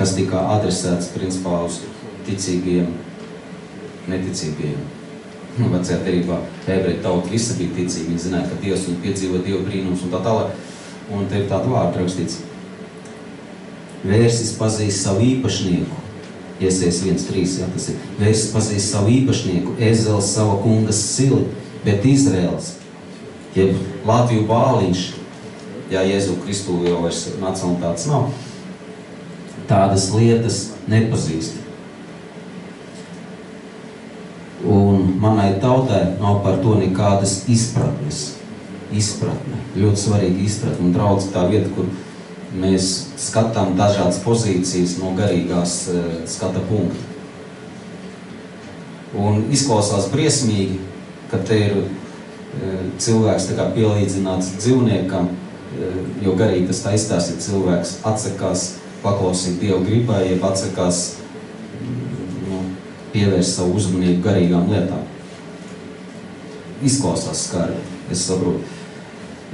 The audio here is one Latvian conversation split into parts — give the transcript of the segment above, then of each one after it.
kas tika adresēts principā uz ticīgiem, neticīgiem. Vecajā derībā ebreju tauta visa bija ticīga, viņi zināja, ka Dievs un piedzīvo Dievu brīnums un tā tālāk. Un te ir tādu vārdu rakstīts. Vērsis pazīst savu īpašnieku. Iesies 1.3, jā, tas ir. Vērsis pazīst savu īpašnieku, Ezels sava kungas sili, bet Izraels, jeb Latviju Bāliņš, jā, Jēzu Kristu jau vairs nacionalitātes nav, tādas lietas nepazīst. Un manai tautai nav par to nekādas izpratnes. Izpratne. Ļoti svarīga izpratne. Un draudz tā vieta, kur mēs skatām dažādas pozīcijas no garīgās skata punkta. Un izklausās briesmīgi, ka te ir cilvēks tā kā pielīdzināts dzīvniekam, jo garīgi tas tā izstāsta, ja cilvēks atsakās paklausīt Dievu gribai, jeb atsakās pievērst savu uzmanību garīgām lietām. Izklausās skarbi, es saprotu.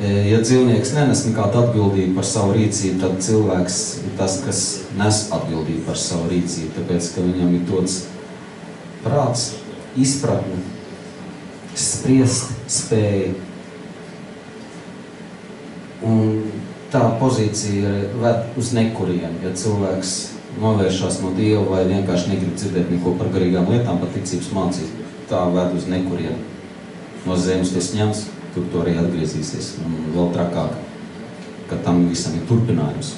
Ja dzīvnieks nenes nekādu atbildību par savu rīcību, tad cilvēks ir tas, kas nes atbildību par savu rīcību, tāpēc, ka viņam ir dots prāts, izpratne, spriest spēja. Un tā pozīcija ved uz nekurienu, ja cilvēks novēršās no Dieva vai vienkārši negrib dzirdēt neko par garīgām lietām, par ticības mācību. Tā ved uz nekurienu. No zemes tas ņems, tur to arī atgriezīsies. Un vēl trakāk, ka tam visam ir turpinājums,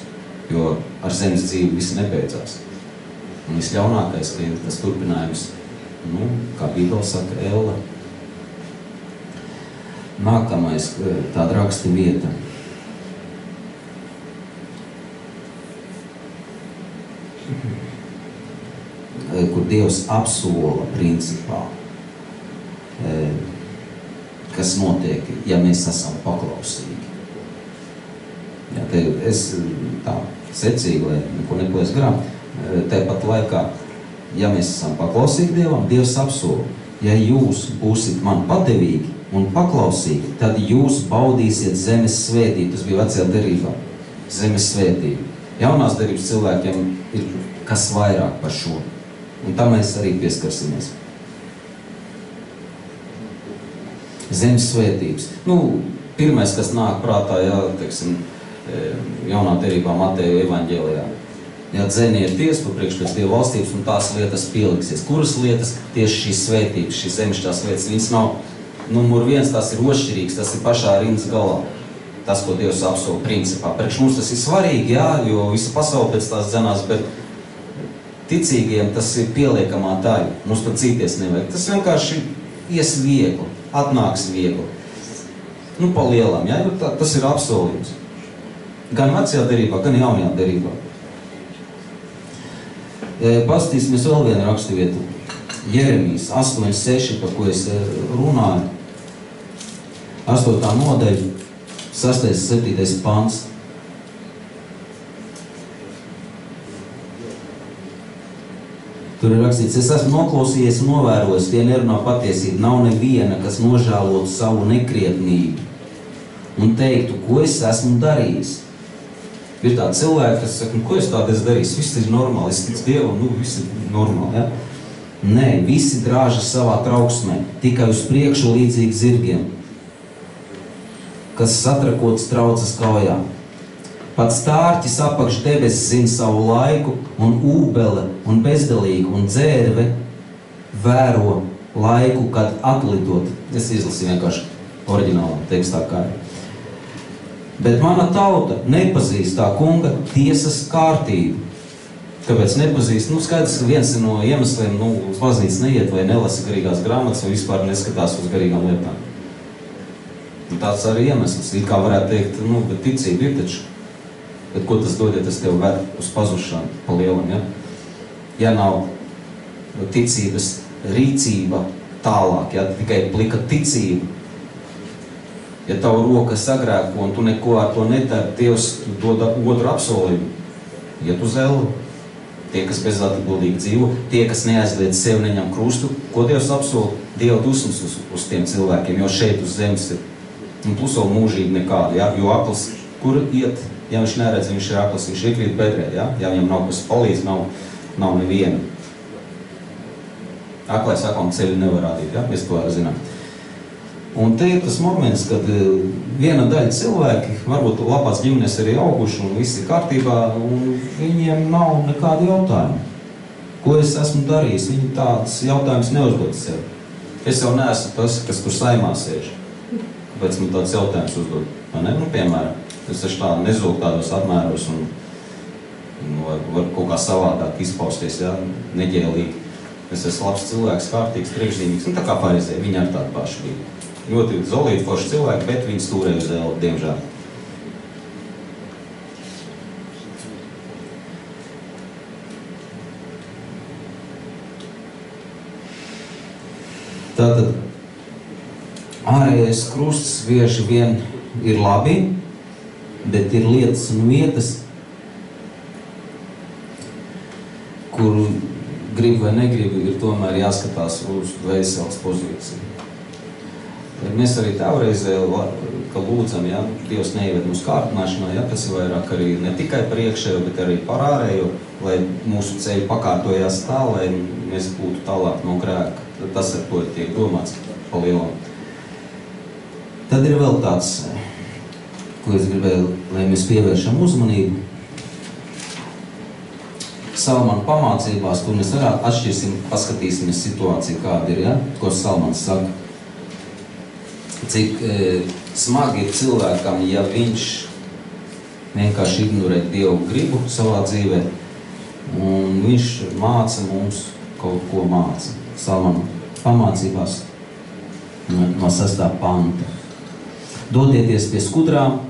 jo ar zemes dzīvi viss nebeidzās. Un visļaunākais, ka ir tas turpinājums, kā Bībele saka, elle. Nākamais tāda raksta vieta. Kur Dievs apsola principā, kas notiek, ja mēs esam paklausīgi. Jā, te es tā secīgi, lai neko neplēs garām, tāpat laikā, ja mēs esam paklausīgi Dievam, Dievs apsola, ja jūs būsit man padevīgi un paklausīgi, tad jūs baudīsiet zemes svētību. Tas bija vecajā derībā, zemes svētību. Jaunās derības cilvēkiem ir kas vairāk par šo. Un tam mēs arī pieskarsimies. Zemes svētības. Pirmais, kas nāk prātā, teiksim, jaunā derībā Mateja evaņģēlijā. Dzenieties par priekš pēc Dieva valstības un tās lietas pieliksies. Kuras lietas? Tieši šīs svētības, šīs zemišķās lietas. Viņas nav numur 1, tas ir ošķirīgs, tas ir pašā rindas galā. Tas, ko Dievs apsola principā. Priekš mums tas ir svarīgi, jā, jo visa pasaule pēc tās dzenās, bet ticīgiem tas ir pieliekamā daļa. Mums pat cīties nevajag. Tas vienkārši ies viegli, atnāks viegli. Pa lielām, jā, jo tas ir apsolījums. Gan vecajā derībā, gan jaunajā derībā. Pastīsimies vēl vienu raksturvietu. Jeremijas 8.6, par ko es runāju. 8. nodaļa, 6. 7. pants. Tur ir rakstīts, es esmu noklausījies un novērojis, tie nerunā patiesību, nav neviena, kas nožēlotu savu nekrietnību un teiktu, ko es esmu darījis. Ir tādi cilvēki, kas saka, ko es tādu esmu darījis, viss ir normāli, es ticu Dievam, viss ir normāli, ja? Nē, visi drāžas savā trauksmē, tikai uz priekšu līdzīgi zirgiem, kas satrakots traucas kaujā. Pat stārķis apakš debesis zina savu laiku, un ūbele, un bezdelīgi, un dzērve vēro laiku, kad atlidot. Es izlasīju vienkārši oriģinālā tekstā kā ir. Bet mana tauta nepazīst tā kunga tiesas kārtību. Kāpēc nepazīst? Skaidrs, ka viens no iemesliem, uz baznīcas neiet vai nelasa garīgās grāmatas, vai vispār neskatās uz garīgām lietām. Tāds arī iemesls. It kā varētu teikt, bet ticība ir taču. Bet ko tas dod, ja tas tev ved uz pazušanu pa lielam, ja? Ja nav ticības rīcība tālāk, ja tikai plika ticība. Ja tavu roka sagrēko un tu neko ar to nedari, Dievs dod otru apsolījumu. Iet uz elli. Tie, kas bezatbildīgi dzīvo, tie, kas neaizliedz sevi, neņem krustu, ko Dievs apsola? Dieva dusmas uz tiem cilvēkiem, jo šeit uz zemes ir. Un plus vēl mūžīgi nekāda, ja? Jo akls, kur iet? Ja viņš neredz, viņš ir akls, viņš ir krīt bedrē, ja? Ja viņam nav kas palīdz, nav neviena. Aklais aklam ceļu nevar rādīt, ja? Mēs to zinām. Un te ir tas moments, kad viena daļa cilvēki, varbūt labās ģimenes arī auguši un viss ir kārtībā, un viņiem nav nekādu jautājumu. Ko es esmu darījis? Viņi tāds jautājums neuzdod sev. Es jau neesmu tas, kas tur saimā sēž. Kāpēc man tāds jautājums uzdod? Nu, piemēram, es taču tā nezūku tādos apmēros un var kaut kā savādāk izpausties, ja? Neģēlīgi. Es esmu labs cilvēks, kārtīgs, priekšzīmīgs, tā kā pareizē, viņi ar tādu pašu bija. Ļoti zolīti forši cilvēki, bet viņi stūrēja uz ēlu, diemžēl. Tātad, ārējais krusts bieži vien ir labi, bet ir lietas un vietas, kur grib vai negrib, ir tomēr jāskatās uz dvēseles pozīciju. Mēs arī tāvreizē, ka lūdzam, ja, Dievs neieved mūsu kārtināšanā, ja, kas ir vairāk arī ne tikai par iekšējo, bet arī par ārējo, lai mūsu ceļi pakārtojās tā, lai mēs būtu tālāk no grēka. Tas ar to tiek domāts pa lielam. Tad ir vēl tāds, ko es gribēju, lai mēs pievēršam uzmanību. Salmana pamācībās, kur mēs varētu atšķirsim, paskatīsimies situāciju, kāda ir, ja, ko Salmans saka. Cik smagi ir cilvēkam, ja viņš vienkārši ignorē Dievu gribu savā dzīvē, un viņš māca mums kaut ko māca. Salmana pamācībās no 6. panta. Dodieties pie skudrām,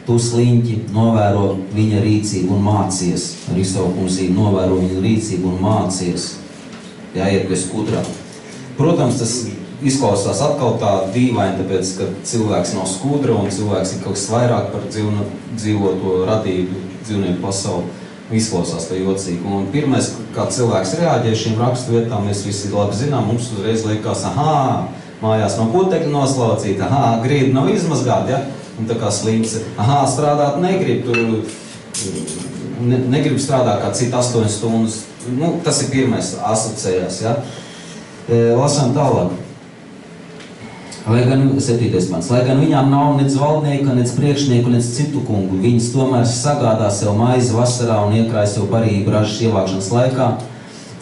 tu sliņķi, novēro viņa rīcību un mācies. Ar izsaukumzību novēro viņa rīcību un mācies. Jāiet pie skudrām. Protams, tas izklausās atkal tā dīvaini, tāpēc, ka cilvēks nav skudra un cilvēks ir kaut kas vairāk par dzīvoto radību, dzīvnieku pasauli. Izklausās tā jocīgi. Un pirmais, kā cilvēks reaģē šīm rakstu vietām, mēs visi labi zinām, mums uzreiz liekas, mājās nav putekļi noslaucīti, grīda nav izmazgāta, ja? Un tā kā sliņķis, strādāt negrib, negrib strādāt kā citi 8 stundas. Nu, tas ir pirmais asociējās, ja? Lasām tālāk. Lai gan 7. pants. Lai gan viņām nav nec valdnieka, nec priekšnieku, nec citu kungu, viņas tomēr sagādā sev maizi vasarā un iekrāj sev barību ražas ievākšanas laikā.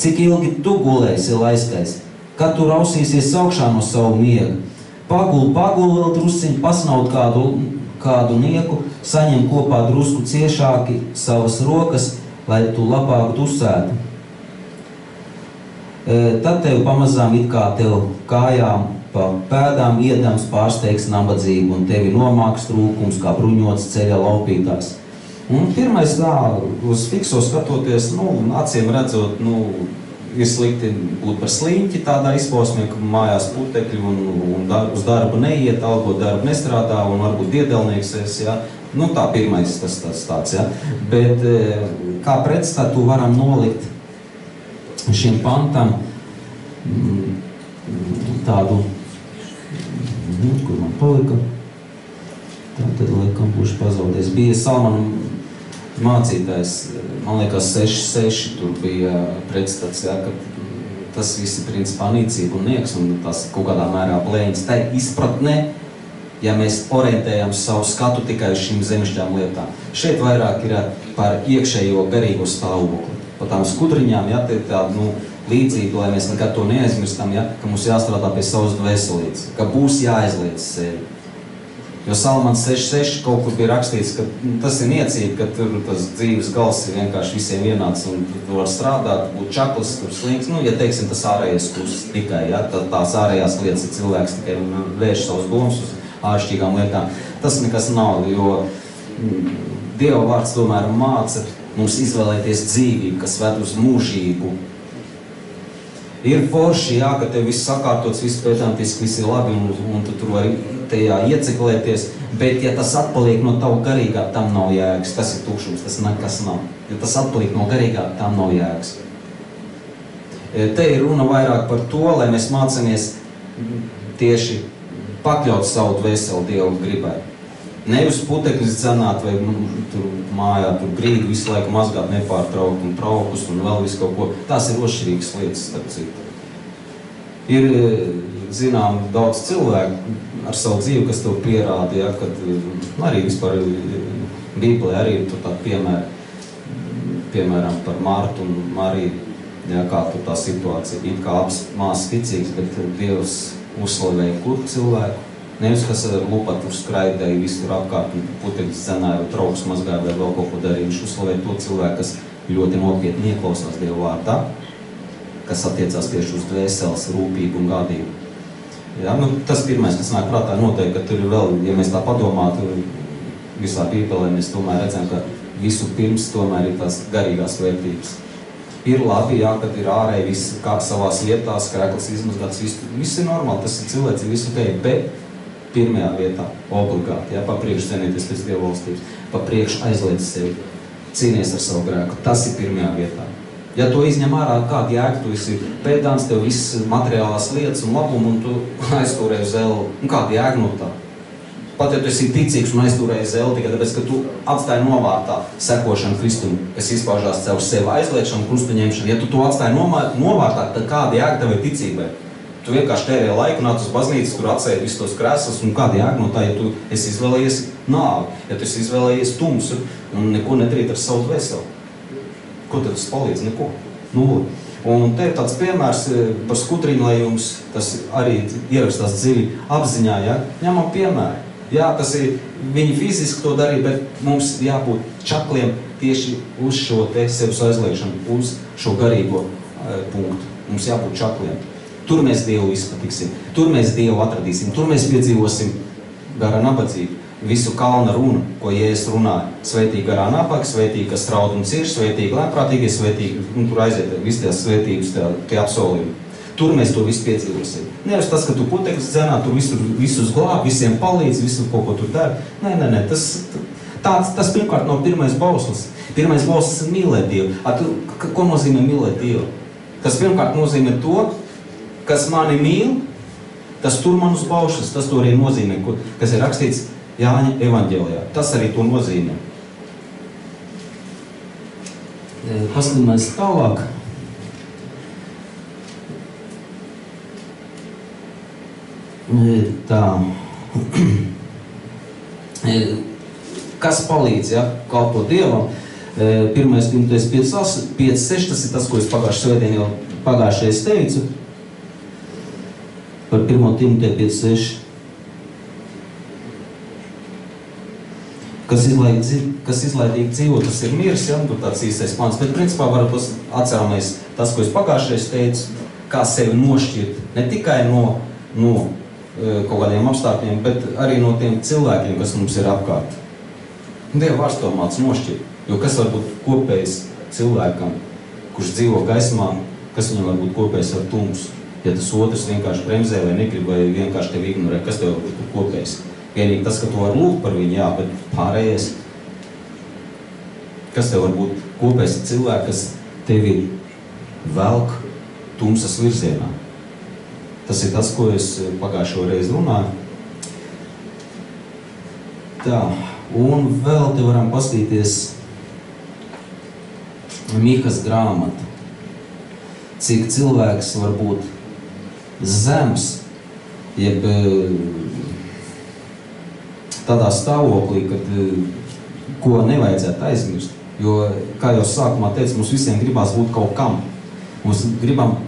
Cik ilgi tu gulēsi, laiskais? Kad tu rausīsies augšā no savu miega? Pagul vēl drusciņi, pasnaud kādu nieku, saņem kopā drusku ciešāki savas rokas, lai tu labāk dusētu. Tad tev pamazām it kā tev kājām pa pēdām iedams pārsteigs nabadzību un tevi nomāks trūkums kā bruņots ceļa laupītājs. Un pirmais tā, uz fikso skatoties, acīm redzot, ir slikti būt par sliņķi tādā izpausmē, ka mājās putekļi un uz darbu neiet, algot darbu nestrādā un varbūt diedelnieks esi, ja. Tā pirmais tas tāds, ja. Bet kā pretstatu varam nolikt šim pantam tādu, kur man palika, tad laikam būšu pazaudējis. Bija Salmana mācītājs, man liekas 6 tur bija pretstats, ja, ka tas viss ir principā nīcība un nieks, un tas kaut kādā mērā blēņas. Tā ir izpratnē, ja mēs orientējam savu skatu tikai uz šīm zemišķām lietām. Šeit vairāk ir par iekšējo garīgo stāvokli. Pa tām skudriņām, ja, tādu, līdzību, lai mēs nekad to neaizmirstam, ja, ka mums jāstrādā pie savas dvēselītes, ka būs jāizliec sevi. Jo Salmans 6.6 kaut kur bija rakstīts, ka tas ir niecīgi, ka tur tas dzīves gals ir vienkārši visiem vienāds un tu var strādāt, būt čaklis, tur slinks. Ja teiksim, tas ārējais kurs tikai, ja, tās ārējās lietas ir cilvēks tikai vērš savus domas uz āršķirīgām lietām. Tas nekas nav, jo Dieva vārds tomēr māca mums izvēlēties dzīvību, kas ved uz mūžību. Ir forši, jā, ka tev viss sakārtots, viss pētāmtiski, viss ir labi un tu tur vari tajā ieciklēties, bet ja tas atpaliek no tava garīgā, tam nav jēgas. Tas ir tukšums, tas nekas nav. Ja tas atpaliek no garīgā, tam nav jēgas. Te ir runa vairāk par to, lai mēs mācāmies tieši pakļaut savu dvēseli Dievu gribai. Nevis putekļus dzenāt vai tur mājā, tur grīdu visu laiku mazgāt nepārtraukt un traukus un vēl visu kaut ko. Tās ir ošķirīgas lietas, starp citu. Ir, zinām, daudz cilvēku ar savu dzīvi, kas to pierāda, ja, kad arī vispār Bībelē arī ir tur tādi piemēri, piemēram, par Martu un Mariju, ja, kā tur tā situācija, it kā abas māsas ticīgas, bet Dievs uzslavēja kur cilvēku. Nevis, kas ar lupatu skraidēja visur apkārt, putekļus dzenāja, vai traukus mazgāja, vai vēl kaut ko darīja. Viņš uzslavēja to cilvēku, kas ļoti nopietni ieklausās Dievu vārdā, kas attiecās tieši uz dvēseles rūpību un gādību. Ja, tas pirmais, kas nāk prātā, noteikti, ka tur ir vēl, ja mēs tā padomātu, visā Bībelē mēs tomēr redzam, ka visu pirms tomēr ir tās garīgās vērtības. Ir labi, jā, kad ir ārēji viss kā savās vietās, krēkls izmazgāts, viss ir normāli, tas ir cilvēks, ir visu teikt, bet pirmajā vietā, obligāti, ja, pa priekšu cenīties pēc Dieva valstības, pa priekšu aizliedz sevi, cīnies ar savu grēku, tas ir pirmajā vietā. Ja to izņem ārā, kādu jēgu, tu esi pēdāns, tev viss materiālās lietas un labumu, un tu aiztūrēji uz elu, un kādu jēgu no tā? Pat ja tu esi ticīgs un aiztūrēji uz elu, tikai tāpēc, ka tu atstāji novārtā sekošanu Kristum, kas izpaužās caur sevi aizliekšanu, krustu ņemšanu. Ja tu to atstāji novārtā, tad kāda jēga tev ir ticībai? Tu vienkārši tērēji laiku, nāc uz baznīcas, tur atsēdi visus tos krēslus, un kāda jēga no tā, ja tu esi izvēlējies nāvi, ja tu esi izvēlējies tumsu un neko nedarīt ar savu dvēseli. Ko tad tas palīdz? Neko. Nulli. Un te ir tāds piemērs par skutriņu, lai jums tas arī ierakstās dziļi apziņā, ja? Ņemam piemēru. Jā, tas ir, viņi fiziski to darīja, bet mums jābūt čakliem tieši uz šo te sevis aizliekšanu, uz šo garīgo punktu. Mums jābūt čakliem. Tur mēs Dievu izpatiksim, tur mēs Dievu atradīsim, tur mēs piedzīvosim garā nabadzību. Visu kalna runu, ko Jēzus runāja. Svētīgi garā nabaga, svētīgi, kas raud un cirš, svētīgi lēnprātīgie, svētīgi, un tur aiziet visi tās svētības, tie apsolījumi. Tur mēs to visu piedzīvosim. Nevis tas, ka tu putekļus dzenā, tur visus glāb, visiem palīdz, visu kaut ko tur dara. Nē, tas pirmkārt nav pirmais bauslis. Pirmais bauslis ir mīlēt Dievu. Ko nozīmē mīlēt Dievu? Tas pirmkārt nozīmē to, kas mani mīl, tas tur man uz baušas, tas to arī nozīmē, kas ir rakstīts Jāņa evaņģēlijā. Tas arī to nozīmē. Paskatāmies tālāk. Tā. Kas palīdz, ja, kalpot Dievam? 1. Timotejas 5.6, tas ir tas, ko es pagājušajā teicu. Par 1. Timoteja 5.6. Kas izlaidīgi dzīvo, tas ir miers, ja, tur tāds īstais plāns. Bet principā varbūt atceramies tas, ko es pagājušajā teicu, kā sevi nošķirt. Ne tikai no kaut kādiem apstākļiem, bet arī no tiem cilvēkiem, kas mums ir apkārt. Dieva vārds to māc nošķirt. Jo kas var būt kopējs cilvēkam, kurš dzīvo gaismā, kas viņam var būt kopējs ar tumsu? Ja tas otrs vienkārši bremzē vai negrib, vai vienkārši tevi ignorē, kas tev var būt kopējs? Vienīgi tas, ka tu var lūgt par viņu, jā, bet pārējais. Kas tev var būt kopējs ar cilvēku, kas tevi velk tumsas virzienā? Tas ir tas, ko es pagājušo reizi runāju. Tā, un vēl te varam paskatīties Mihas grāmatu. Cik cilvēks var būt zems, jeb tādā stāvoklī, ko nevajadzētu aizmirst. Jo, kā jau sākumā teicu, mums visiem gribās būt kaut kam. Mums gribam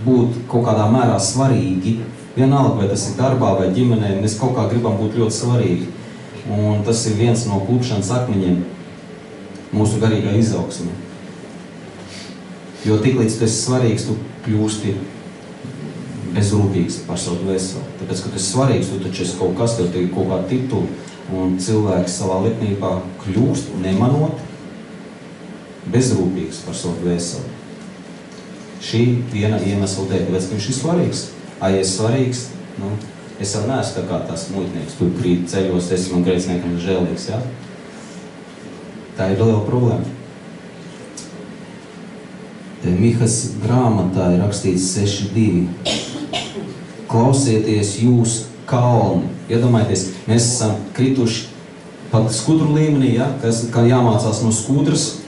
būt kaut kādā mērā svarīgi. Vienalga, vai tas ir darbā vai ģimenē, mēs kaut kā gribam būt ļoti svarīgi. Un tas ir viens no klupšanas akmeņiem mūsu garīgā izaugsmē. Jo tiklīdz tu esi svarīgs, tu kļūsti bezrūpīgs par savu dvēseli. Tāpēc, ka tu esi svarīgs, tu taču esi kaut kas, tev ir kaut kāda titula, un cilvēks savā lepnībā kļūst, nemanot, bezrūpīgs par savu dvēseli. Šī viena iemesla dēļ, tāpēc, ka viņš ir svarīgs. Ja es svarīgs, es jau neesmu tā kā tās muitnieks, tur krīt ceļos, es man grēciniekam žēlīgs, ja? Tā ir liela problēma. Mihas grāmatā ir rakstīts 6.2. Klausieties jūs kalni. Iedomājieties, mēs esam krituši pat skudru līmenī, ja, kā jāmācās no skudras.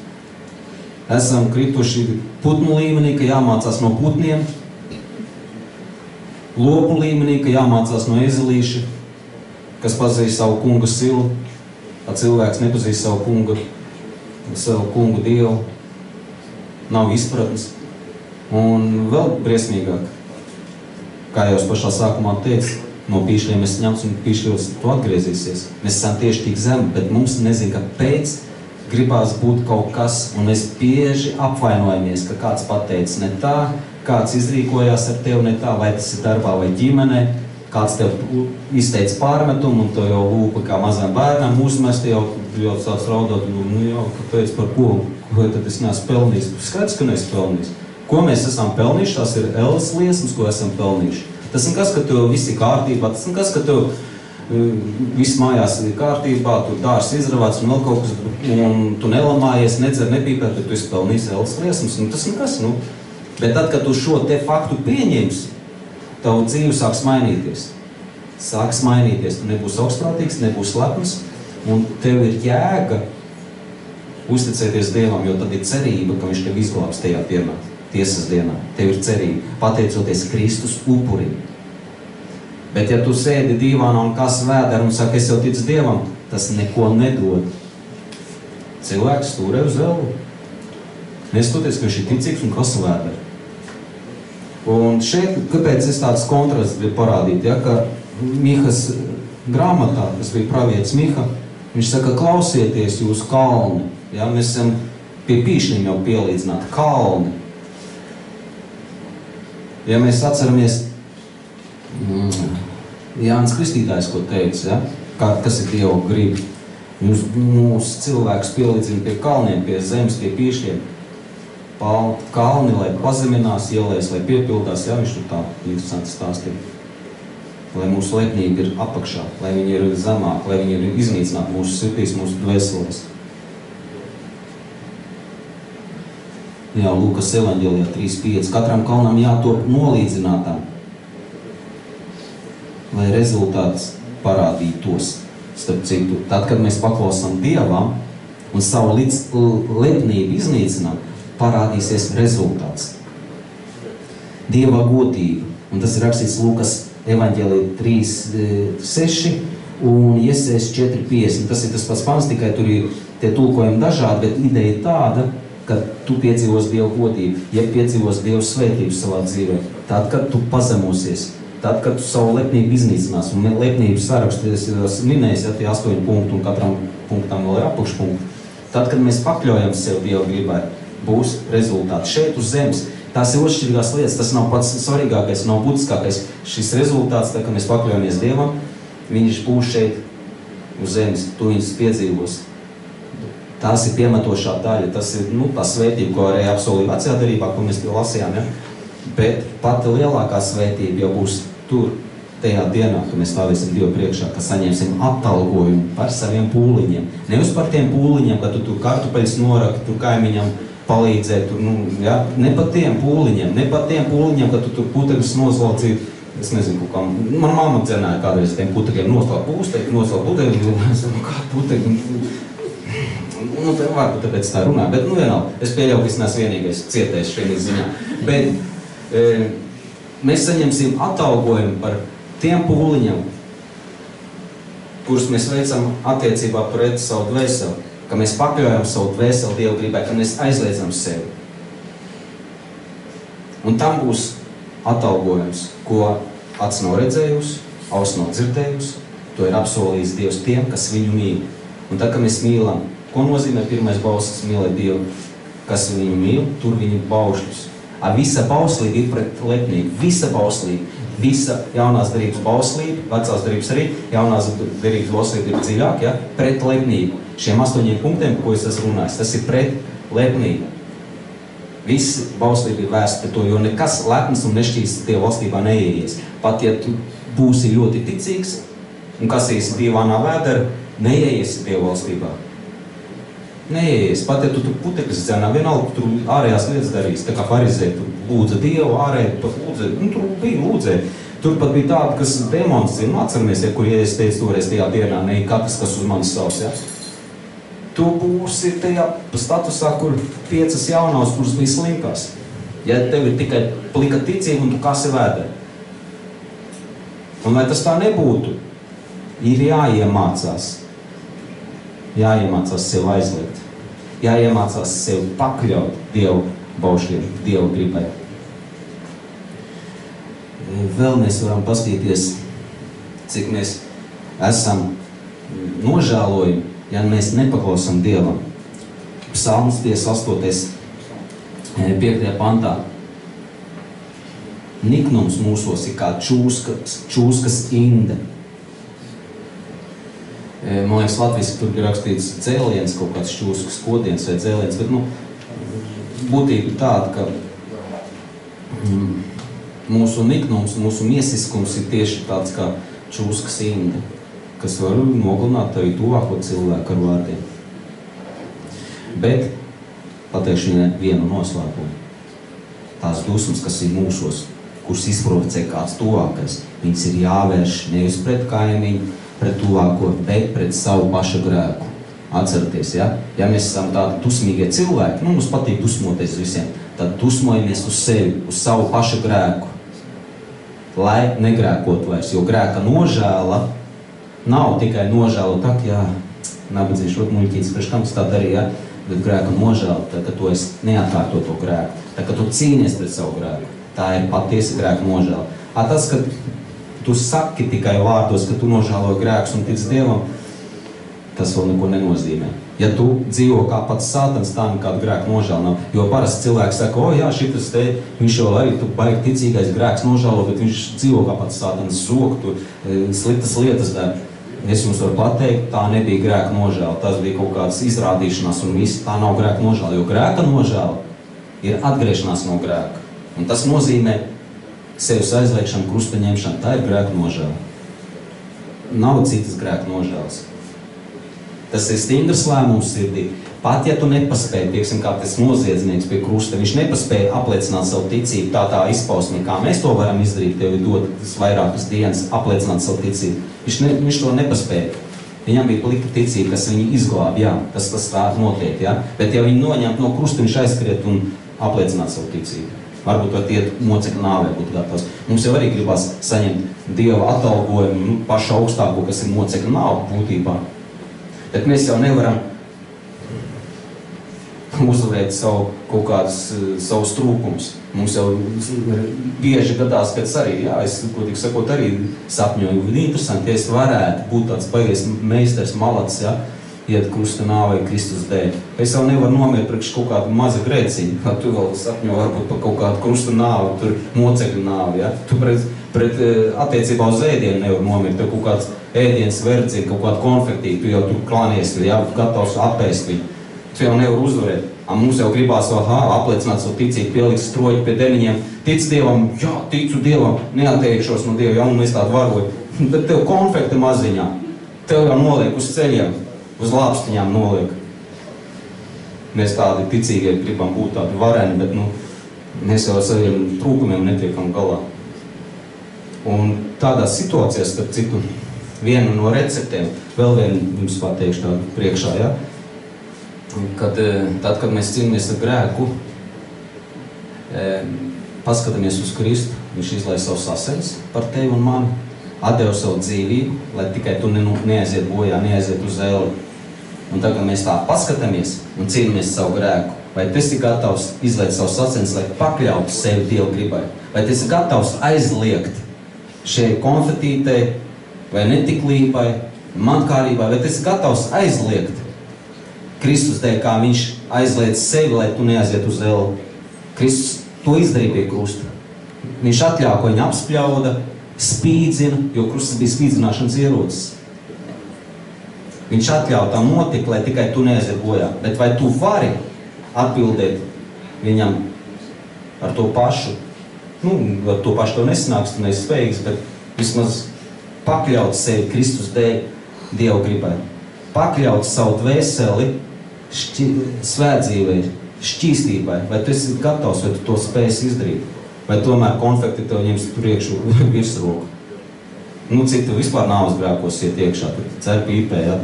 Esam krituši putnu līmenī, ka jāmācās no putniem. Lopu līmenī, ka jāmācās no ezelīša, kas pazīst savu kungu silu. Cilvēks nepazīst savu kungu dievu. Nav izpratnes. Un vēl briesmīgāk, kā jau es pašā sākumā teicu, no pīšļiem es ņemts un pīšļos tu atgriezīsies. Mēs esam tieši tik zemi, bet mums nezinu, kāpēc gribās būt kaut kas, un mēs bieži apvainojamies, ka kāds pateica ne tā, kāds izrīkojās ar tevi ne tā, vai tas ir darbā vai ģimenē, kāds tev izteica pārmetumu, un to jau lūpa kā mazām bērnām uzmest, jau sāc raudot, kāpēc par ko tad es neesmu pelnījis. Skaidrs, ka neesmu pelnījis. Ko mēs esam pelnījuši, tās ir elles liesmas, ko esam pelnījuši. Tas ir kas, ka tev viss ir kārtībā, tas ir kas, ka tev viss mājās ir kārtībā, tu dārs izravāts un vēl kaut kas, un tu nelamājies, nedzer, nepīpēt, bet tu esi pelnījis elles liesmas. Tas ir kas, Bet tad, kad tu šo te faktu pieņemsi, tavu dzīvi sāks mainīties. Sāks mainīties, tu nebūsi augstprātīgs, nebūsi lepns, un tev ir jēga uzticēties Dievam, jo tad ir cerība, ka viņš tev izglābs tajā dienā, tiesas dienā. Tev ir cerība, pateicoties Kristus upurim. Bet ja tu sēdi dīvānā un kas vēdera un saka, es jau ticu Dievam, tas neko nedod. Cilvēks stūrē uz elvu. Neskatoties, ka viņš ir ticīgs un kas vēdera. Un šeit, kāpēc es tāds kontrasts gribu parādīt, ja, ka Mihas grāmatā, tas bija pravietis Miha, viņš saka, klausieties jūs kalni. Ja, mēs esam pie pīšļiem jau pielīdzināti kalni. Ja mēs atceramies Jānis Kristītājs, ko teica, ja, kas ir Dieva griba. Mūsu cilvēkus pielīdzina pie kalniem, pie zemes, pie pīšļiem. Kalni, lai pazeminās, ielēs, lai piepildās, ja, viņš tur tā interesanti stāstīja. Lai mūsu lepnība ir apakšā, lai viņi ir zemāk, lai viņi ir iznīcināti mūsu sirdīs, mūsu dvēselēs. Jā, Lūkas evaņģēlijā 3.5. Katram kalnam jātop nolīdzinātām, lai rezultāts parādītos. Starp citu, tad, kad mēs paklausām Dievam un savu lepnību iznīcinām, parādīsies rezultāts. Dieva godība. Un tas ir rakstīts Lūkas evaņģēlijā 3.6 un Jesējas 4.50. Tas ir tas pats pants, tikai tur ir tie tulkojumi dažādi, bet ideja tāda, ka tu piedzīvos Dievu godību, ja piedzīvos Dievu svētību savā dzīvē, tad, kad tu pazemosies, tad, kad tu savu lepnību iznīcinās, un lepnības sarakstu es minējis, ja tie 8 punkti, un katram punktam vēl ir apakšpunkti, tad, kad mēs pakļaujam sev Dievu gribai, būs rezultāti šeit uz zemes. Tās ir otršķirīgās lietas, tas nav pats svarīgākais, nav būtiskākais. Šis rezultāts, tad, kad mēs pakļaujamies Dievam, viņš būs šeit uz zemes, tu viņus piedzīvos. Tās ir piemetošā daļa, tas ir tā svētība, ko arī apsolīja vecajā derībā, ko mēs lasījām. Ja? Bet pati lielākā svētība jau būs tur, tajā dienā, kad mēs stāvēsim Dievu priekšā, ka saņemsim atalgojumu par saviem pūliņiem. Nevis par tiem pūliņiem, ka tu tur kartupeļus noraki, tur kaimiņam palīdzēt, ja? Ne par tiem pūliņiem, ka tu tur putekļus noslaucīji. Es nezinu, kā. Man mamma dzenāja kādreiz tiem putekļiem noslaukt putekļi, kā putekļi. Varbūt tāpēc tā runā, bet vienalga. Es pieļauju, ka es neesmu vienīgais cietējis šajā ziņā. Bet mēs saņemsim atalgojumu par tiem pūliņiem, kurus mēs veicam attiecībā pret savu dvēseli, ka mēs pakļaujam savu dvēseli Dievu gribai, ka mēs aizliedzam sevi. Un tam būs atalgojums, ko acs nav redzējusi, auss nav dzirdējusi, to ir apsolījis Dievs tiem, kas viņu mīl. Un tad, kad mēs mīlam, ko nozīmē pirmais bauslis mīlēt Dievu? Kas viņu mīl, tur viņu baušļus. Visa bauslība ir pret lepnību. Visa bauslība. Visa jaunās derības bauslība, vecās derības arī, jaunās derības bauslība ir dziļāk, ja? Pret lepnību. Šiem 8 punktiem, ko es esmu runājis, tas ir pret lepnību. Visa bauslība ir vērsta pret to, jo nekas lepns un nešķīs Dieva valstībā neieies. Pat ja tu būsi ļoti ticīgs un kasīsi dīvānā vēdera, neieiesi Dieva valstībā. Neieies. Pat ja tu tur putekļus dzenā, vienalga tur ārējās lietas darīs, tā kā farizēji, tu lūdza Dievu, ārēji pat lūdzē, tur bija lūdzē. Turpat bija tādi, kas demons, atceramies, ja, kur es teicu toreiz tajā dienā, ne katrs, kas uz mani savs, ja. Tu būsi tajā statusā, kur 5 jaunās, kuras bija slinkās. Ja tev ir tikai plika ticība un tu kasi vēdē. Un lai tas tā nebūtu, ir jāiemācās sev aizliegt. Jāiemācās sev pakļaut Dievu baušļiem, Dievu gribai. Vēl mēs varam paskatīties, cik mēs esam nožēlojumi, ja mēs nepaklausam Dievam. Psalms 58. 5. pantā. Niknums mūsos ir kā čūskas inde. Man liekas, latviski tur ir rakstīts dzēliens, kaut kāds čūskas kodiens vai dzēliens, bet būtība tāda, ka mūsu niknums, mūsu miesiskums ir tieši tāds kā čūskas inde, kas var nogalināt tevi tuvāko cilvēku ar vārdiem. Bet pateikšu vienu noslēpumu. Tās dusmas, kas ir mūsos, kuras izprovocē kāds tuvākais, viņas ir jāvērš nevis pret kaimiņu, pret tuvāko, bet pret savu pašu grēku. Atceraties, ja? Ja mēs esam tādi dusmīgie cilvēki, mums patīk dusmoties visiem, tad dusmojamies uz sevi, uz savu pašu grēku, lai negrēkot vairs, jo grēka nožēla nav tikai nožēla, tā, jā, nabadzīšu, ot muļķītis, priekš kam tas tā darīja, bet grēka nožēla, tā, ka tu esi neatkārto to grēku, tā, ka tu cīnies pret savu grēku, tā ir patiesa grēka nožēla. Tas, ka tu saki tikai vārdos, ka tu nožēlo grēkus un tic Dievam, tas vēl neko nenozīmē. Ja tu dzīvo kā pats sātans, tā nekāda grēka nožēla nav. Jo parasti cilvēks saka, jā, šitas te, viņš jau arī tu baigi ticīgais grēks nožēlo, bet viņš dzīvo kā pats sātans, zog, tu sliktas lietas dara. Es jums varu pateikt, tā nebija grēka nožēla, tas bija kaut kādas izrādīšanās un viss, tā nav grēka nožēla, jo grēka nožēla ir atgriešanās no grēka. Un tas nozīmē sevis aizliekšanu, krustaņemšanu, tā ir grēka nožēla. Nav citas grēka nožēlas. Tas ir stingrs lēmums sirdī. Pat ja tu nepaspēji, tieksim, kā tas noziedznieks pie krusta, viņš nepaspēja apliecināt savu ticību tā izpausmē, kā mēs to varam izdarīt, tev ir dotas vairākas dienas apliecināt savu ticību. Viņš to nepaspēja. Viņam bija plika ticība, kas viņu izglāb, jā, tas tā notiek, jā. Bet ja viņi noņemt no krusta, viņš aizskriet un apliecināt savu ticību. Varbūt var tiet mocekļu nāvē būt gatavs. Mums jau arī gribas saņemt Dieva atalgojumu, pašu augstāko, kas ir mocekļu nāve būtībā. Bet mēs jau nevaram uzvarēt kaut kādus savus trūkumus. Mums jau bieži gadās, ka arī, jā, es, godīgi sakot, arī sapņoju. Interesanti, ja es varētu būt tāds baigies meistars malacis, ja, iet krusta nāvei Kristus dēļ. Es jau nevaru nomirt priekš kaut kādu mazu grēciņu. Tu vēl sapņo varbūt par kaut kādu krusta nāvi, tur mocekļu nāvi, ja. Tu pret attiecībā uz ēdienu nevar nomirt, tev kaut kāds ēdienas verdzina, kaut kādu konfektīvu, tu jau tur klānies, jā, gatavs apēst viņu. Tu jau nevar uzvarēt. Mums jau gribās apliecināt savu ticību, pielikt stroļu pie deniņiem. Tic Dievam, jā, ticu Dievam, neatteikšos no Dieva, jā, un es tādu varoju. Bet tev konfekta maziņā, tev jau noliek uz ceļiem, uz lāpstiņām noliek. Mēs tādi ticīgie gribam būt tādi vareni, bet, mēs jau ar saviem trūkumiem netiekam galā. Un tādās situācijās, starp citu, viena no receptēm, vēl vienu jums pateikšu tādu priekšā, ja? Tad, kad mēs cīnāmies ar grēku, paskatāmies uz Kristu, viņš izlaiž savus asinis par tevi un mani, atdeva savu dzīvību, lai tikai tu neaiziet bojā, neaiziet uz elli. Un tagad mēs tā paskatāmies un cīnāmies savu grēku, vai tu esi gatavs izlaiž savus asinis, lai pakļautu sevi Dieva gribai, vai tu esi gatavs aizliegt šai konfetītei, vai netiklībai, mankārībai, vai tu esi gatavs aizliegt Kristus dēļ, kā viņš aizliedz sevi, lai tu neaiziet uz elli. Kristus to izdarīja pie krusta. Viņš atļāva, ko viņa apspļauda, spīdzina, jo krustas bija spīdzināšanas ierocis. Viņš atļāva tam notikt, lai tikai tu neaiziet bojā. Bet vai tu vari atbildēt viņam ar to pašu? Ar to pašu tev nesanāks, tu neesi spējīgs, bet vismaz pakļaut sevi Kristus dēļ Dieva gribai. Pakļaut savu dvēseli svētdzīvei, šķīstībai, vai tu esi gatavs, vai tu to spēsi izdarīt. Vai tomēr konfekti tev ņems priekšu virsroku? Nu, citu vispār nāves grēkos iet iekšā, tur cer pīpē, ja?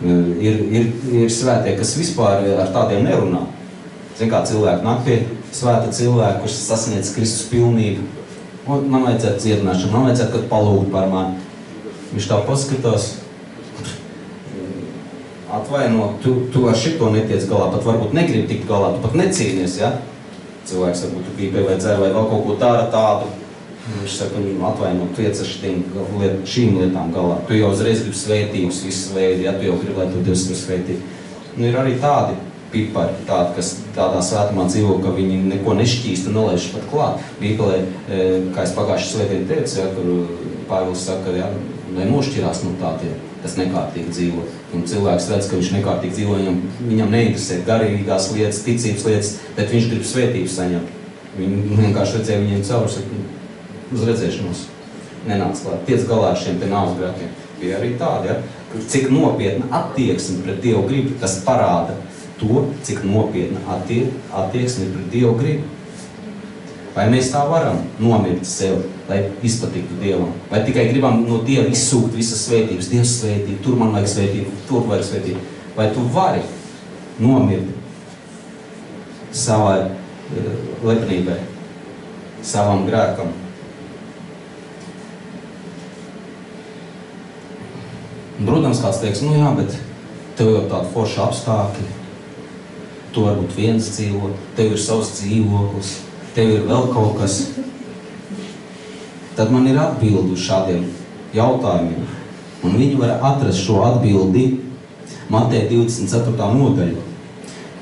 Ir svētie, kas vispār ar tādiem nerunā. Zin, kā cilvēki nāk pie svēta cilvēka, kurš sasniedz Kristus pilnību. Un man vajadzētu dziedināšanu, man vajadzētu, kad palūgt par mani. Viņš tā paskatās, atvaino, tu ar šito netiec galā, pat varbūt negribi tikt galā, tu pat necīnies, ja? Cilvēks varbūt tu pīpē vai dzer vai vēl kaut ko dara tādu. Viņš saka, atvaino, tu iec ar šīm lietām galā. Tu jau uzreiz gribi svētības, visu veidi, ja tu jau gribi, lai tu Dievs ir svētība. Nu, ir arī tādi pipari, tādi, kas tādā svētumā dzīvo, ka viņi neko nešķīst un nelaiž pat klāt. Bībelē, kā es pagājuši svētdien teicu, ja, kur Pāvils saka, ja, lai nošķirās no tādiem, kas nekārtīgi dzīvo. Un cilvēks redz, ka viņš nekārtīgi dzīvo, viņam neinteresē garīgās lietas, ticības lietas, bet viņš grib svētības saņemt. Viņi vienkārši redzēja viņiem cauri, saka, uz redzēšanos nenāc klāt. Tiec galā ar šiem te nāves grēkiem. Bija arī tādi, ja? Cik nopietna attieksme pret Dievu gribu, tas parāda to, cik nopietna attieksme pret Dievu gribu. Vai mēs tā varam nomirt sev, lai izpatiktu Dievam? Vai tikai gribam no Dieva izsūkt visas svētības? Dievs svētība, tur man vajag svētību, tur vajag svētību. Vai tu vari nomirt savai lepnībai, savam grēkam? Protams, kāds teiks, nu jā, bet tev jau tādi forši apstākļi, tu varbūt viens dzīvo, tev ir savs dzīvoklis, tev ir vēl kaut kas. Tad man ir atbildi uz šādiem jautājumiem, un viņi var atrast šo atbildi Mateja 24. nodaļa,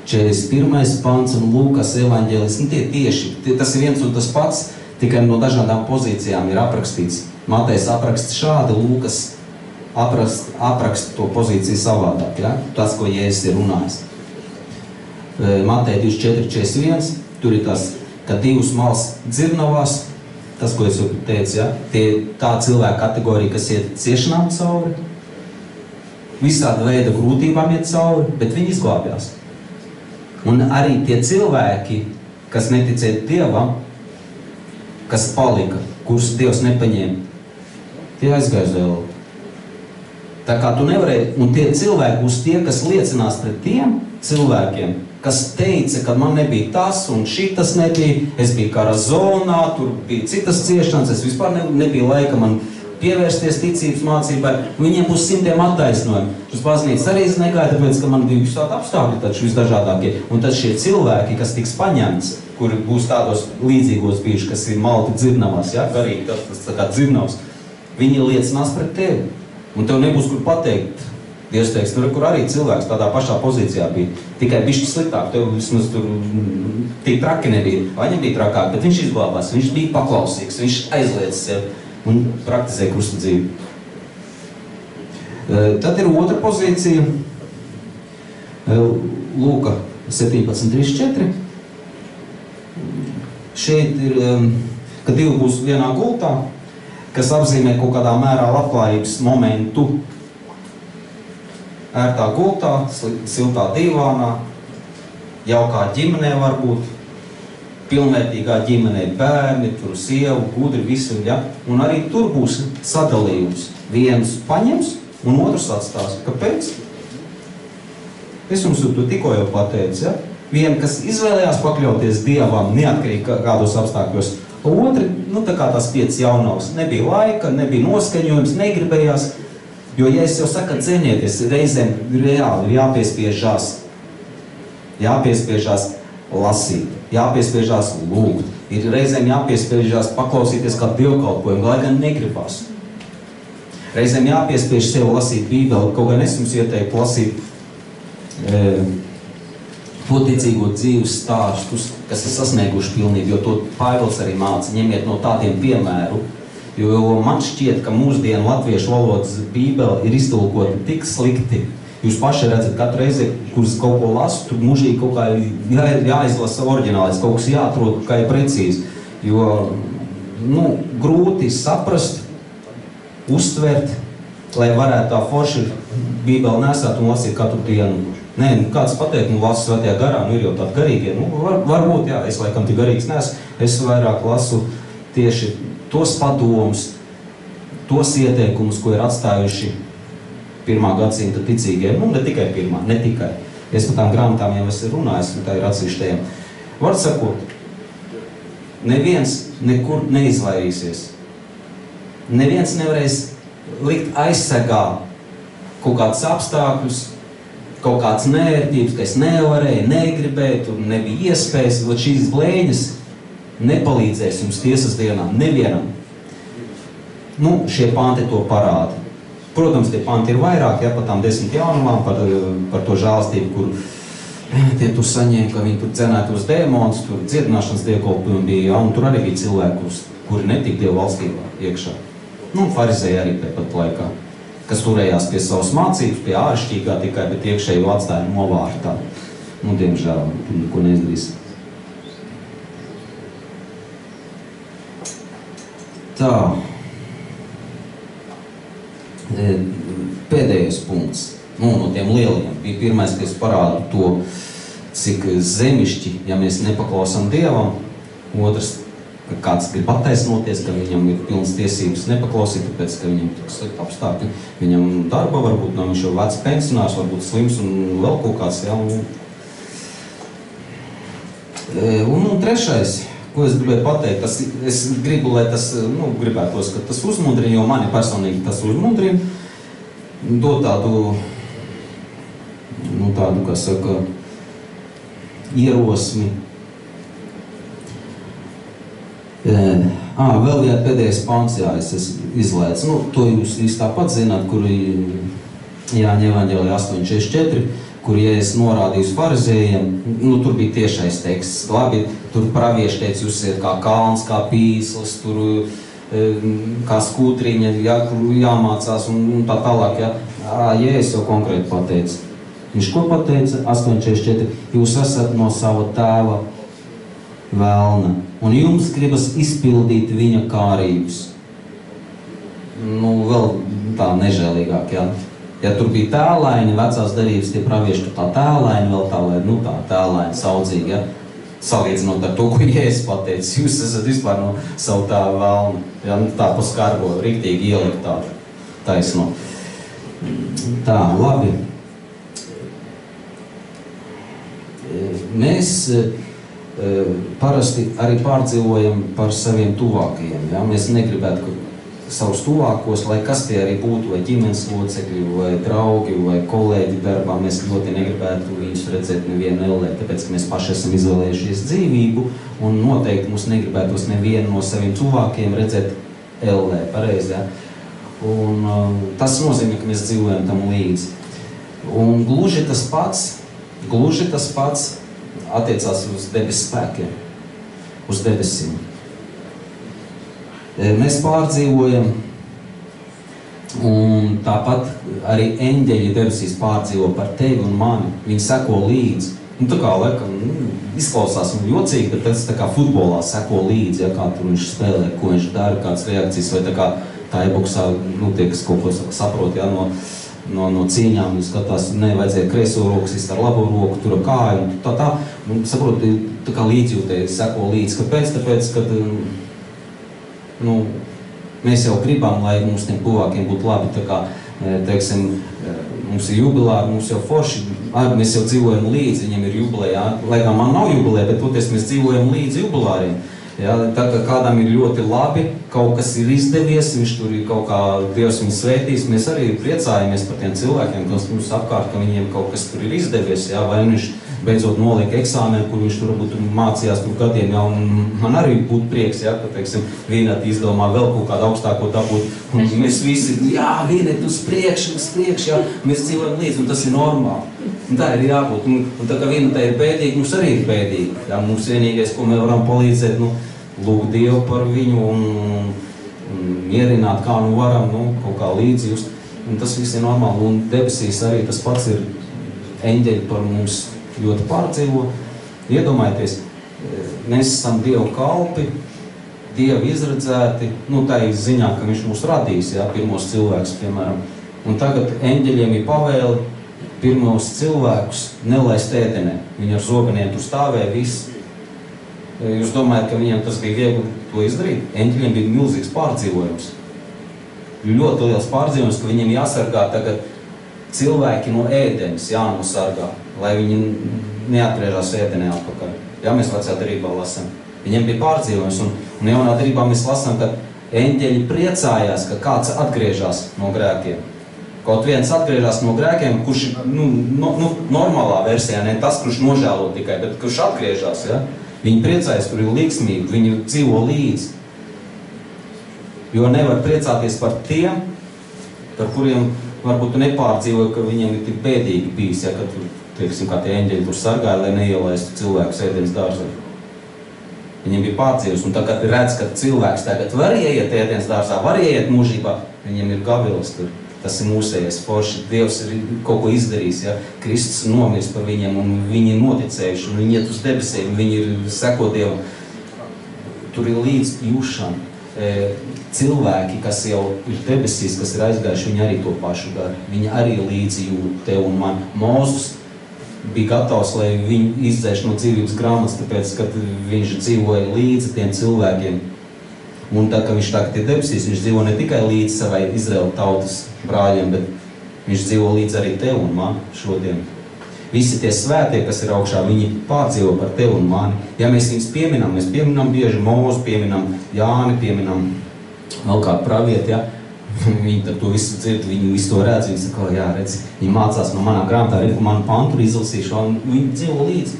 41. pants un Lūkas evaņģēlis. Nu, tas ir viens un tas pats, tikai no dažādām pozīcijām ir aprakstīts. Matejs apraksta šādi, Lūkas apraksta to pozīciju savādāk, ja? Tas, ko Jēzus ir runājis. Mateja 24:41, tur ir tas, ka divas malas dzirnavās, tas, ko es jau teicu, ja? Tā cilvēka kategorija, kas iet ciešanām cauri, visāda veida grūtībām iet cauri, bet viņi izglābjās. Un arī tie cilvēki, kas neticēja Dievam, kas palika, kurus Dievs nepaņēma, tie aizgāja uz ellē. Tā kā tu nevarēji, un tie cilvēki būs tie, kas liecinās pret tiem cilvēkiem, kas teica, ka man nebija tas un šitas nebija, es biju kara zonā, tur bija citas ciešanas, es vispār nebija laika man pievērsties ticības mācībai, un viņiem būs simtiem attaisnojumi. Uz baznīcas arī es negāju, tāpēc, ka man bija visādi apstākļi taču visdažādākie. Un tad šie cilvēki, kas tiks paņemts, kuri būs tādos līdzīgos bijuši, kas ir malti dzirnavās, ja, garīgi, tas tā kā dzirnavs, viņi liecinās pret tevi. Un tev nebūs kur pateikt. Dievs teiks, tur arī cilvēks tādā pašā pozīcijā bija. Tikai bišķi sliktāk, tev vismaz tur tik traki nebija. Vai viņam bija trakāk, bet viņš izglābās, viņš bija paklausīgs, viņš aizliedz sev un praktizē krusta dzīvi. Tad ir otra pozīcija. Lūka 17:34. Šeit ir, ka divi būs vienā gultā, kas apzīmē kaut kādā mērā labklājības momentu. Ērtā gultā, siltā divānā, jaukā ģimenē varbūt, pilnvērtīgā ģimenē bērni, tur sievu, gudri, visu, ja? Un arī tur būs sadalījums. Viens paņems un otrs atstās. Kāpēc? Es jums to tikko jau pateicu, ja? Viena, kas izvēlējās pakļauties Dievam, neatkarīgi kādos apstākļos. Otri, tā kā tās 5 jaunavas, nebija laika, nebija noskaņojums, negribējās, jo, ja es jau saku, cenieties, reizēm reāli ir jāpiespiežās lasīt, jāpiespiežās lūgt, ir reizēm jāpiespiežās paklausīties kā dievkalpojumu, lai gan negribās. Reizēm jāpiespiež sev lasīt Bībeli, kaut gan es jums ieteiktu lasīt ticīgo dzīves stāstus, kas ir sasnieguši pilnību, jo to Pāvils arī māca, ņemiet no tādiem piemēru, jo man šķiet, ka mūsdienu latviešu valodas Bībele ir iztulkota tik slikti. Jūs paši redzat, katru reizi, kurus kaut ko lasu, tur mužīgi kaut kā jāizlasa oriģinālis, kaut kas jāatrod, kā ir precīzi, jo, grūti saprast, uztvert, lai varētu tā forši Bībeli nesāt un lasīt katru dienu. Nē, kāds pateikt, lasu svētajā garā, ir jau tādi garīgie. Varbūt, jā, es laikam tik garīgs neesmu. Es vairāk lasu tieši tos padomus, tos ieteikumus, ko ir atstājuši 1. gadsimta ticīgie. Ne tikai 1, ne tikai. Es par tām grāmatām jau esmu runājis, un tā ir atsevišķajiem. Var sakot, neviens nekur neizvairīsies. Neviens nevarēs likt aizsegā kaut kādus apstākļus, kaut kādas nērtības, ka es nevarēju, negribēju, tur nebija iespējas, bet šīs blēņas nepalīdzēs jums tiesas dienā, nevienam. Šie panti to parāda. Protams, tie panti ir vairāk, par tām 10 jaunumām, par to žēlastību, kur tie tu saņēma, ka viņi tur cenētu uz dēmonus, tur dziedināšanas dievkalpojumi bija, un tur arī bija cilvēki, kuri netika Dievu valstībā iekšā. Farizēji arī tāpat laikā, kas turējās pie savas mācības, pie āršķīgā tikai, bet iekšēju atstāja novārtā. Diemžēl, tur neko neizdarīs. Tā. Pēdējais punkts, no tiem lieliem, bija pirmais, kas parāda to, cik zemišķi, ja mēs nepaklausām Dievam. Otrs, ka kāds grib attaisnoties, ka viņam ir pilnas tiesības nepaklausīt, tāpēc, ka viņam tik slikti apstākļi. Viņam darba varbūt nav, viņš jau vecs pensionārs, varbūt slims un vēl kaut kāds, jā. Un trešais, ko es gribēju pateikt, es gribu, lai tas, gribētos, ka tas uzmundrina, jo mani personīgi tas uzmundrina, dot tādu, kā saka, ierosmi. Vēl pēdējais pants, es izlaicu. To jūs visi tāpat zināt, kur Jāņa evaņģēlijā 8.44, kur, ja es norādīju uz farizējiem, tur bija tiešais teksts. Labi, tur pravieši teica, jūs iet kā kalns, kā pīslis, tur kā skūtriņa, kur jāmācās un tā tālāk. Jēzus jau konkrēti pateica. Viņš ko pateica? 8.44. Jūs esat no sava tēva velna, un jums gribas izpildīt viņa kārības. Vēl tā nežēlīgāk, jā. Ja tur bija tēlaini, vecās darības, tie pravieši tur tā tēlaini, vēl tā, lai, tā tēlaini, saudzīgi, ja. Salīdzinot ar to, ko Jēzus pateica, jūs esat vispār no savu tēva velna, ja, tā pa skarbo, riktīgi ielikt tādu taisno. Tā, labi. Mēs parasti arī pārdzīvojam par saviem tuvākajiem, ja. Mēs negribētu, savus tuvākos, lai kas tie arī būtu, vai ģimenes locekļi, vai draugi, vai kolēģi darbā, mēs ļoti negribētu viņus redzēt nevienu ellē, tāpēc, ka mēs paši esam izvēlējušies dzīvību, un noteikti mums negribētos nevienu no saviem tuvākiem redzēt ellē, pareizi, ja? Un tas nozīmē, ka mēs dzīvojam tam līdzi. Un gluži tas pats attiecās uz debesu spēkiem, uz debesīm. Mēs pārdzīvojam, un tāpat arī eņģeļi debesīs pārdzīvo par tevi un mani. Viņi seko līdzi. Tā kā, laikam, izklausās jocīgi, bet tas tā kā futbolā seko līdzi, ja kā tur viņš spēlē, ko viņš dara, kādas reakcijas, vai tā kā tā e-boksā, tie, kas kaut ko saprot, ja, no cīņām, viņi skatās, nevajadzēja kreiso roku, sist ar labo roku, tur kāju, un tā, un saprot, tā kā līdzjūtēji seko līdzi. Kāpēc? Tāpēc, kad mēs jau gribam, lai mums tiem tuvākiem būtu labi, tā kā, teiksim, mums ir jubilāri, mums jau forši, mēs jau dzīvojam līdzi, viņiem ir jubilējā, lai kā man nav jubilē, bet toties mēs dzīvojam līdzi jubilāriem. Ja, tā kā kādam ir ļoti labi, kaut kas ir izdevies, viņš tur ir kaut kā Dievs viņu svētīs, mēs arī priecājamies par tiem cilvēkiem, kas mums apkārt, ka viņiem kaut kas tur ir izdevies, ja, vai viņš beidzot noliek eksāmenu, kur viņš tur varbūt mācījās tur gadiem, ja, un man arī būtu prieks, ja, ka, teiksim, vienat izdomā vēl kaut kādu augstāko dabūt, un mēs visi, jā, vienat uz priekšu, ja, mēs dzīvojam līdzi, un tas ir normāli. Un tā ir jābūt, un tā kā vienatā ir bēdīga, mums arī ir bēdīga, ja, mums vienīgais, ko mēs varam palīdzēt, lūgt Dievu par viņu un mierināt, kā varam, kaut kā līdzi just, un tas viss ir normāli, un debesīs arī tas pats ir eņģeļi par mums ļoti pārdzīvo. Iedomājieties, mēs esam Dievu kalpi, Dievu izredzēti, tā ir ziņā, ka viņš mūs radīs, ja, pirmos cilvēkus, piemēram. Un tagad eņģeļiem ir pavēle pirmos cilvēkus nelaist ēdenē. Viņi ar zobeniem tur stāvēja viss. Jūs domājat, ka viņiem tas bija viegli to izdarīt? Eņģeļiem bija milzīgs pārdzīvojums. Ļoti liels pārdzīvojums, ka viņiem jāsargā tagad cilvēki no ēdenes, jānosargā, lai viņi neatgriežās ēdenē atpakaļ. Jā, mēs vecā darībā lasām. Viņiem bija pārdzīvojums, un jaunā darībā mēs lasām, ka eņģeļi priecājās, ka kāds atgriežās no grēkiem. Kaut viens atgriežās no grēkiem, kurš normālā versijā, ne tas, kurš nožēlo tikai, bet kurš atgriežās, ja? Viņi priecājas, tur ir liksmīgi, viņi dzīvo līdzi. Jo nevar priecāties par tiem, par kuriem varbūt tu nepārdzīvoji, ka viņiem ir tik bēdīgi bijis, ja, kad, teiksim, kā tie eņģeļi tur sargāja, lai neielaistu cilvēkus ēdienas dārzā. Viņiem bija pārdzīvojums, un tagad redz, ka cilvēks tagad var ieiet ēdienas dārzā, var ieiet mūžībā, viņiem ir gavilis tur. Tas ir mūsējais forši. Dievs ir kaut ko izdarījis, ja? Kristus nomirs par viņiem, un viņi ir noticējuši, un viņi iet uz debesīm, viņi ir seko Dievam. Tur ir līdz jūšana. Cilvēki, kas jau ir debesīs, kas ir aizgājuši, viņi arī to pašu dara. Viņi arī līdzi jūt tev un man. Mūzus bija gatavs, lai viņu izdzēš no dzīvības grāmatas, tāpēc, kad viņš dzīvoja līdzi tiem cilvēkiem. Un tā, ka viņš tagad ir debesīs, viņš dzīvo ne tikai līdz savai Izraēla tautas brāļiem, bet viņš dzīvo līdz arī tev un man šodien. Visi tie svētie, kas ir augšā, viņi pārdzīvo par tev un mani. Ja mēs viņus pieminam, mēs pieminam bieži Mūzu, pieminam Jāni, pieminam vēl kādu pravieti, ja? Viņi tad to visu dzird, viņi visu to redz, viņi saka, jā, redz, viņi mācās no manā grāmatā, redz, manu pantu izlasīšu, un viņi dzīvo līdzi.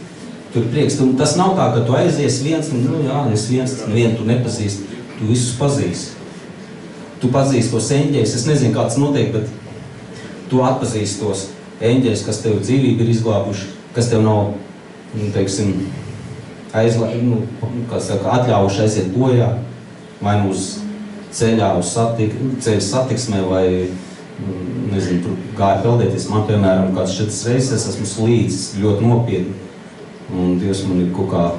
Tur prieks, tas nav tā, ka tu aizies viens, un, jā, es viens, nevienu tu nepazīsti. Tu visus pazīsti. Tu pazīsti tos eņģeļus, es nezinu, kā tas notiek, bet tu atpazīsti tos eņģeļus, kas tev dzīvību ir izglābuši, kas tev nav, teiksim, atļaujuši aiziet bojā, vai nu uz ceļā, uz ceļa satiksmē, vai, nezinu, tur gāja peldēties. Man, piemēram, kāds 4 reizes es esmu slīdis ļoti nopietni, un Dievs man ir kaut kā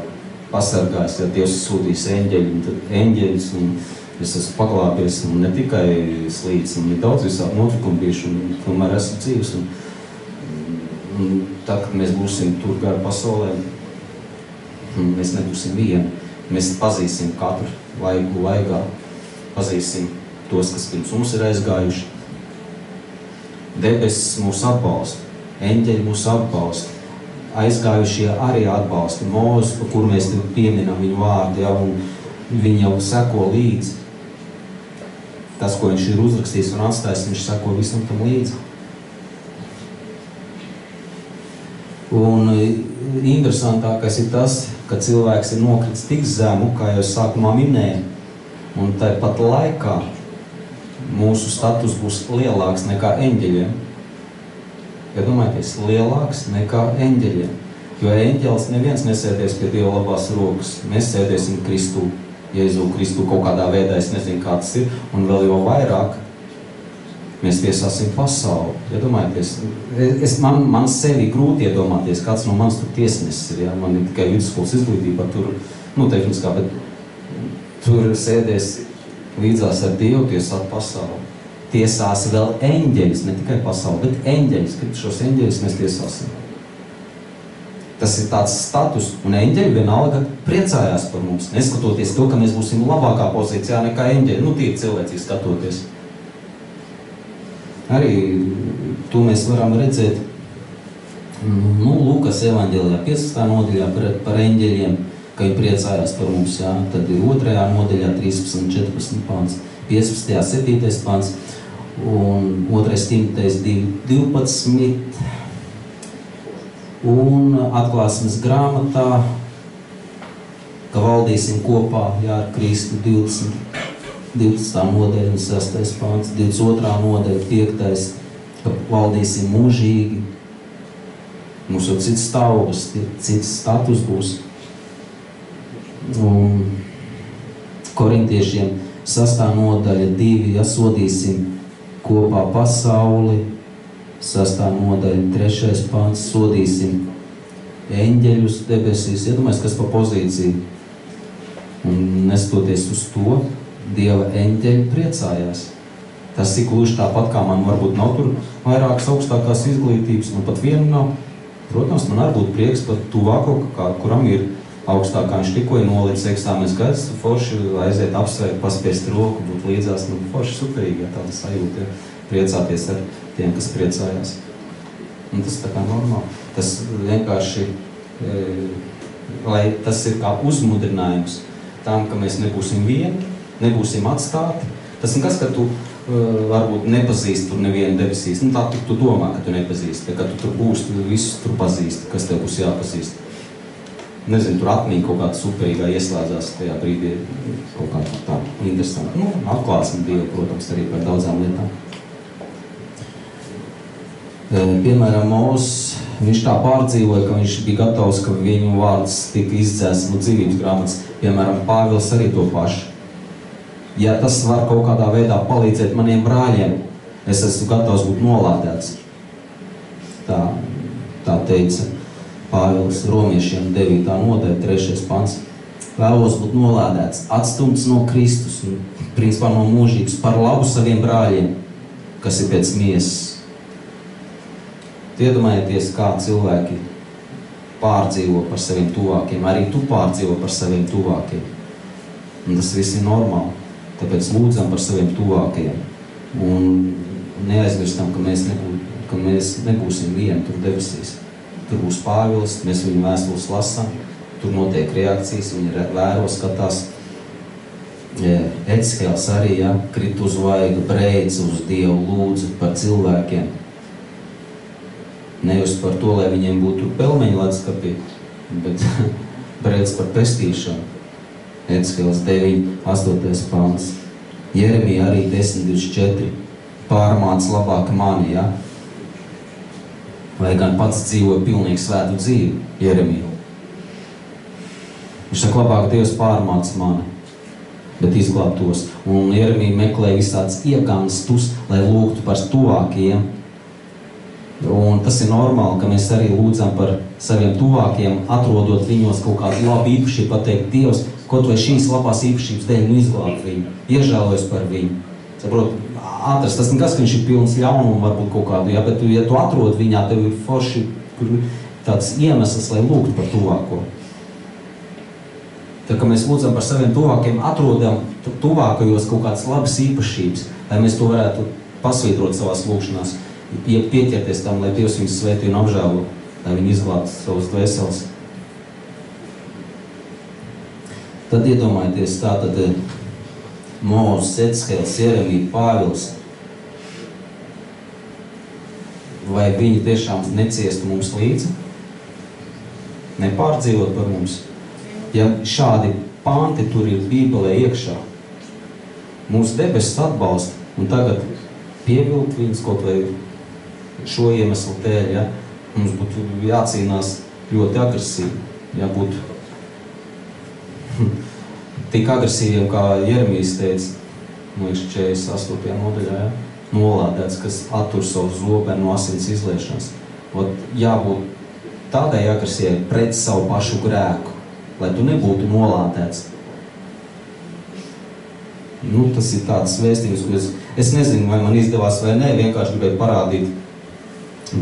pasargājis, ja Dievs sūtīs eņģeļus, un es esmu paglābies, un ne tikai slīdis, un ir daudz visādi notikumi bijuši, un tomēr esmu dzīvs. Un tad, kad mēs būsim tur gar pasaulē, mēs nebūsim vieni. Mēs pazīsim katru laiku laikā, pazīsim tos, kas pirms mums ir aizgājuši. Debesis mūs atbalsta, eņģeļi mūs atbalsta. Aizgājušie arī atbalsta Mūzu, par kuru mēs pieminam viņu vārdu, ja, un viņi jau seko līdzi. Tas, ko viņš ir uzrakstījis un atstājis, viņš seko visam tam līdzi. Un interesantākais ir tas, ka cilvēks ir nokritis tik zemu, kā jau sākumā minēja, un tāpat laikā mūsu status būs lielāks nekā eņģeļiem. Ja domājieties, lielāks nekā eņģeļiem. Jo eņģelis neviens nesēdies pie Dieva labās rokas. Mēs sēdiesim Kristu, Jēzu Kristu kaut kādā veidā, es nezinu, kā tas ir, un vēl jau vairāk mēs tiesāsim pasauli. Ja domājieties, man sevi grūti iedomāties, kāds no manis tur tiesnesis ir, ja? Man ir tikai vidusskolas izglītība, tur, tehniskā, bet tur sēdies līdzās ar Dievu tiesāt pasauli. Tiesās vēl eņģeļus, ne tikai pasauli, bet eņģeļus, kad šos eņģeļus mēs tiesāsim. Tas ir tāds status, un eņģeļi vienalga priecājās par mums, neskatoties to, ka mēs būsim labākā pozīcijā nekā eņģeļi, tīri cilvēcīgi skatoties. Arī to mēs varam redzēt, Lūkas evaņģēlijā 15. nodaļā par eņģeļiem, ka viņi priecājās par mums, jā, tad ir 2. nodaļā 13 un 14 pāns, 15. 7. pāns, un 2. Timotejs 2.12, un atklāsmes grāmatā, ka valdīsim kopā, jā, ar Kristu 20. nodaļa un 6. pāns, 22. nodaļa 5. ka valdīsim mūžīgi. Mums jau cits stāvoklis, cits status būs. Un Korintiešiem 6. nodaļa 2, ja sodīsim kopā pasauli, 6. nodaļa 3. pāns, sodīsim eņģeļus debesīs. Iedomājies, kas pa pozīciju. Un nestoties uz to, Dieva eņģeļi priecājās. Tas ir gluži tāpat, kā man varbūt nav tur vairākas augstākās izglītības, un pat viena nav. Protams, man arī būtu prieks par tuvāko, kuram ir augstākā. Viņš tikko ir nolicis eksāmenes gads, forši aiziet apsveikt, paspiest roku, būt līdzās, forši superīgi, tāda sajūta, priecāties ar tiem, kas priecājās. Un tas tā kā normāli. Tas vienkārši, lai tas ir kā uzmudrinājums tam, ka mēs nebūsim vieni, nebūsim atstāti. Tas nekas, ka tu varbūt nepazīsti tur nevienu debesīs. Tā tu domā, ka tu nepazīsti. Kad tu tur būsi, tu visus tur pazīsti, kas tev būs jāpazīst. Nezinu, tur atmiņa kaut kāda superīgā ieslēdzās tajā brīdī. Kaut kā tā interesanti. Atklāsme Dievu, protams, arī par daudzām lietām. Piemēram, Mūzes, viņš tā pārdzīvoja, ka viņš bija gatavs, ka viņu vārds tika izdzēsts no dzīvības grāmatas. Piemēram, Pāvils arī to pašu. Ja tas var kaut kādā veidā palīdzēt maniem brāļiem, es esmu gatavs būt nolādēts. Tā teica Pāvils Romiešiem 9. nodaļa, 3. pants. Vēlos būt nolādēts, atstumts no Kristus, principā no mūžības, par labu saviem brāļiem, kas ir pēc miesas. Iedomājieties, kā cilvēki pārdzīvo par saviem tuvākiem. Arī tu pārdzīvo par saviem tuvākiem. Un tas viss ir normāli. Tāpēc lūdzam par saviem tuvākajiem. Un neaizmirstam, ka mēs nebūsim vieni tur debesīs. Tur būs Pāvils, mēs viņu vēstules lasām. Tur notiek reakcijas, viņi vēro, skatās. Ecihēls arī, krit uz vaigu, breica uz Dievu, lūdzu par cilvēkiem. Nevis par to, lai viņiem būtu pelmeņi ledskapī, bet breica par pestīšanu. Ecihēls 9, 8. pants. Jeremija arī 10:24. Pārmāc labāk mani, Vai gan pats dzīvo pilnīgi svētu dzīvi, Jeremija. Viņš saka, labāk Dievs pārmāc mani, bet izglābtos. Un Jeremija meklē visāds ieganstus, lai lūgtu par tuvākajiem. Un tas ir normāli, ka mēs arī lūdzam par saviem tuvākajiem, atrodot viņos kaut kādu labu īpašību, pateikt, Dievs, kaut vai šīs labās īpašības dēļ izglābt viņu, iežēlojas par viņu. Saprot, atrast, tas nekas, ka viņš ir pilns ļaunumu, varbūt kaut kādu, bet ja tu atrod viņā, tev ir forši tāds iemesls, lai lūgtu par tuvāko. Tā kā mēs lūdzam par saviem tuvākiem, atrodam tuvākajos kaut kādas labas īpašības, lai mēs to varētu pasvītrot savās lūgšanās, pieķerties tam, lai Dievs viņus svētī un apžēlo, lai viņi izglābtu savus dvēseles. Tad iedomājieties, tātad Mūzes, Ecihēls, Jeremija, Pāvils, vai viņi tiešām neciestu mums līdzi? Nepārdzīvot par mums? Ja šādi panti tur ir Bībelē iekšā, mūsu debesis atbalsta, un tagad pievilkt viņus kaut vai šo iemeslu dēļ, mums būtu jācīnās ļoti agresīvi, jābūt tik agresīviem, kā Jeremijs teica, 48. nodaļā, nolādēts, kas attur savu zobenu no asins izliešanas. Jābūt tādai agresijai pret savu pašu grēku, lai tu nebūtu nolādēts. Tas ir tāds vēstījums, ko es nezinu, vai man izdevās vai nē, vienkārši gribēju parādīt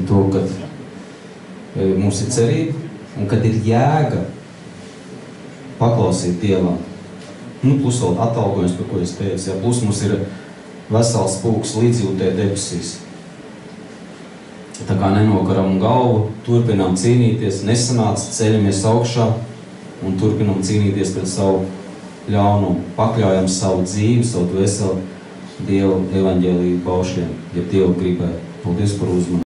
to, ka mums ir cerība un kad ir jēga paklausīt Dievam. Plus vēl atalgojums, par ko es teicu, plus mums ir vesels pulks līdzjūtē debesīs. Tā kā nenokaram galvu, turpinām cīnīties, nesanāc, ceļamies augšā un turpinām cīnīties pret savu ļaunumu. Pakļaujam savu dzīvi, savu dvēseli Dieva evaņģēliju baušļiem, ja Dieva gribai. Paldies par uzmanību.